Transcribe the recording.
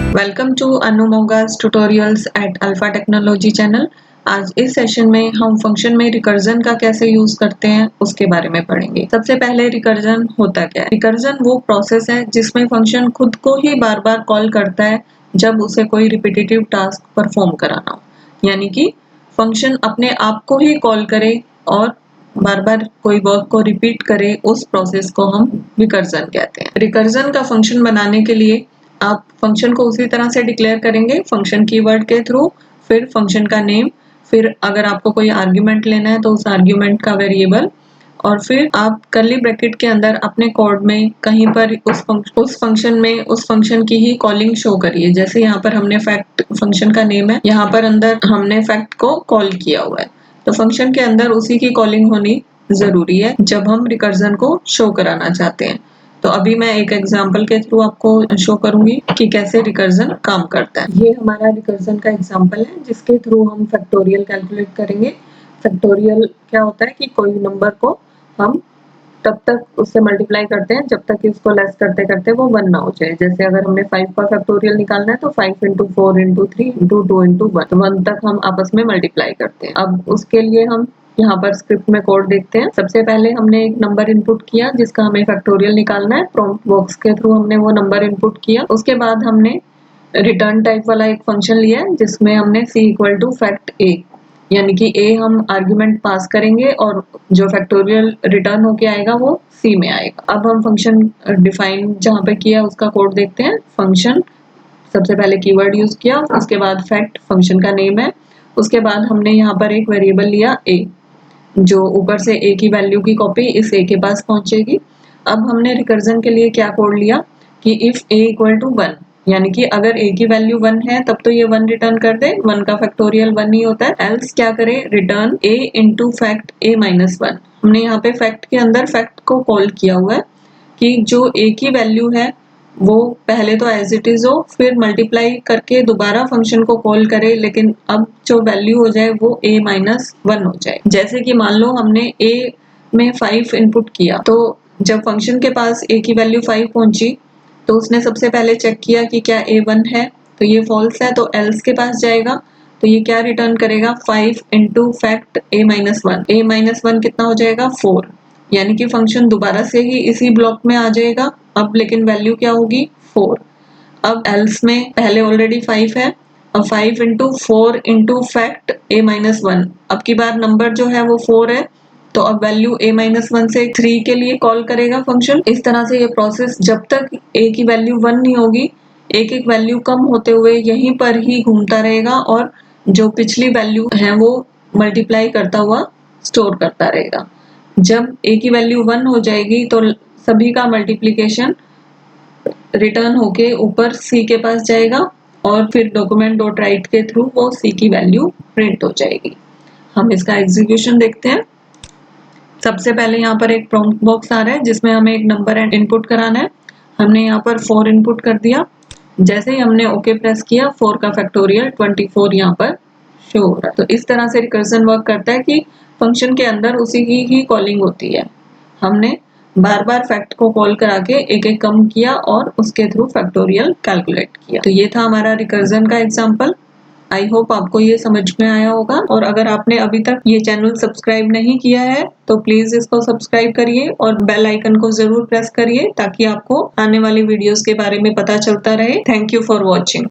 Welcome to Anu Moga's tutorials at alpha technology channel. आज इस session में हम फंक्शन में रिकर्जन का कैसे यूज करते हैं उसके बारे में पढ़ेंगे। सबसे पहले रिकर्जन होता क्या है। रिकर्जन वो प्रोसेस है जिसमें फंक्शन खुद को ही बार बार कॉल करता है जब उसे कोई रिपीटेटिव टास्क परफॉर्म कराना हो, यानी कि फंक्शन अपने आप को ही कॉल करे और बार बार कोई वर्क को रिपीट करे, उस प्रोसेस को हम रिकर्जन कहते हैं। रिकर्जन का फंक्शन बनाने के लिए आप फंक्शन को उसी तरह से डिक्लेयर करेंगे, फंक्शन कीवर्ड के थ्रू, फिर फंक्शन का नेम, फिर अगर आपको कोई आर्ग्यूमेंट लेना है तो उस आर्ग्यूमेंट का वेरिएबल, और फिर आप कर्ली ब्रैकेट के अंदर अपने कोड में कहीं पर उस फंक्शन में उस फंक्शन की ही कॉलिंग शो करिए। जैसे यहाँ पर हमने फैक्ट फंक्शन का नेम है, यहाँ पर अंदर हमने फैक्ट को कॉल किया हुआ है, तो फंक्शन के अंदर उसी की कॉलिंग होनी जरूरी है जब हम रिकर्जन को शो कराना चाहते हैं। तो अभी मैं एक एग्जांपल के थ्रू आपको शो करूंगी कि कैसे रिकर्जन काम करता है। ये हमारा रिकर्जन का एग्जांपल है जिसके थ्रू हम फैक्टोरियल कैलकुलेट करेंगे। फैक्टोरियल क्या होता है कि कोई नंबर को हम तब तक उससे मल्टीप्लाई करते हैं जब तक इसको लेस करते करते वो 1 ना हो जाए। जैसे अगर हमने 5 का फैक्टोरियल निकालना है तो 5 इंटू 4 इंटू 3 इंटू 2 इंटू 1 तक हम आपस में मल्टीप्लाई करते हैं। अब उसके लिए हम यहाँ पर स्क्रिप्ट में कोड देखते हैं। सबसे पहले हमने एक नंबर इनपुट किया जिसका हमें फैक्टोरियल निकालना है। प्रॉम्प्ट बॉक्स के थ्रू हमने वो नंबर इनपुट किया। उसके बाद हमने रिटर्न टाइप वाला एक फंक्शन लिया है जिसमें हमने c equal to fact a, यानी कि a हम आर्ग्यूमेंट पास करेंगे और जो फैक्टोरियल रिटर्न होके आएगा वो c में आएगा। अब हम फंक्शन डिफाइन जहाँ पे किया उसका कोड देखते हैं। फंक्शन सबसे पहले कीवर्ड यूज किया, उसके बाद फैक्ट फंक्शन का नेम है, उसके बाद हमने यहाँ पर एक वेरिएबल लिया a, जो ऊपर से a की वैल्यू की कॉपी इस a के पास पहुंचेगी। अब हमने रिकर्जन के लिए क्या कोड लिया कि इफ a इक्वल टू 1, यानी कि अगर a की वैल्यू 1 है तब तो ये 1 रिटर्न कर दे, 1 का फैक्टोरियल 1 ही होता है। एल्स क्या करे, return a into fact a minus 1। हमने यहाँ पे फैक्ट के अंदर फैक्ट को कॉल किया हुआ है कि जो a की वैल्यू है वो पहले तो एज इट इज हो, फिर मल्टीप्लाई करके दोबारा फंक्शन को कॉल करे, लेकिन अब जो वैल्यू हो जाए वो a माइनस 1 हो जाए। जैसे कि मान लो हमने a में 5 इनपुट किया, तो जब फंक्शन के पास a की वैल्यू 5 पहुंची तो उसने सबसे पहले चेक किया कि क्या a 1 है, तो ये फॉल्स है, तो एल्स के पास जाएगा, तो ये क्या रिटर्न करेगा, 5 into fact a minus 1। a minus 1 कितना हो जाएगा, 4, यानी कि फंक्शन दोबारा से ही इसी ब्लॉक में आ जाएगा। अब लेकिन वैल्यू क्या होगी, 4। अब एल्स में पहले ऑलरेडी 5 है, अब 5 into 4 into fact a minus 1, अब की बार नंबर जो है वो 4 है, तो अब वैल्यू a माइनस 1 से 3 के लिए कॉल करेगा फंक्शन। इस तरह से ये प्रोसेस जब तक a की वैल्यू 1 नहीं होगी, एक एक वैल्यू कम होते हुए यहीं पर ही घूमता रहेगा और जो पिछली वैल्यू है वो मल्टीप्लाई करता हुआ स्टोर करता रहेगा। जब a की वैल्यू 1 हो जाएगी तो सभी का मल्टीप्लिकेशन रिटर्न होके ऊपर c के पास जाएगा और फिर डॉक्यूमेंट डॉट राइट के थ्रू वो c की वैल्यू प्रिंट हो जाएगी। हम इसका एग्जीक्यूशन देखते हैं। सबसे पहले यहाँ पर एक प्रॉम्प्ट बॉक्स आ रहा है जिसमें हमें एक नंबर इनपुट कराना है। हमने यहाँ पर 4 इनपुट कर दिया। जैसे ही हमने ओके प्रेस किया, 4 का फैक्टोरियल 24 यहाँ पर शो हो रहा है। तो इस तरह से रिकर्जन वर्क करता है कि फंक्शन के अंदर उसी की ही कॉलिंग होती है। हमने बार बार फैक्ट को कॉल करा के एक एक कम किया और उसके थ्रू फैक्टोरियल कैलकुलेट किया। तो ये था हमारा रिकर्जन का एग्जांपल। आई होप आपको ये समझ में आया होगा, और अगर आपने अभी तक ये चैनल सब्सक्राइब नहीं किया है तो प्लीज इसको सब्सक्राइब करिए और बेल आइकन को जरूर प्रेस करिए ताकि आपको आने वाली वीडियोस के बारे में पता चलता रहे। Thank you for watching.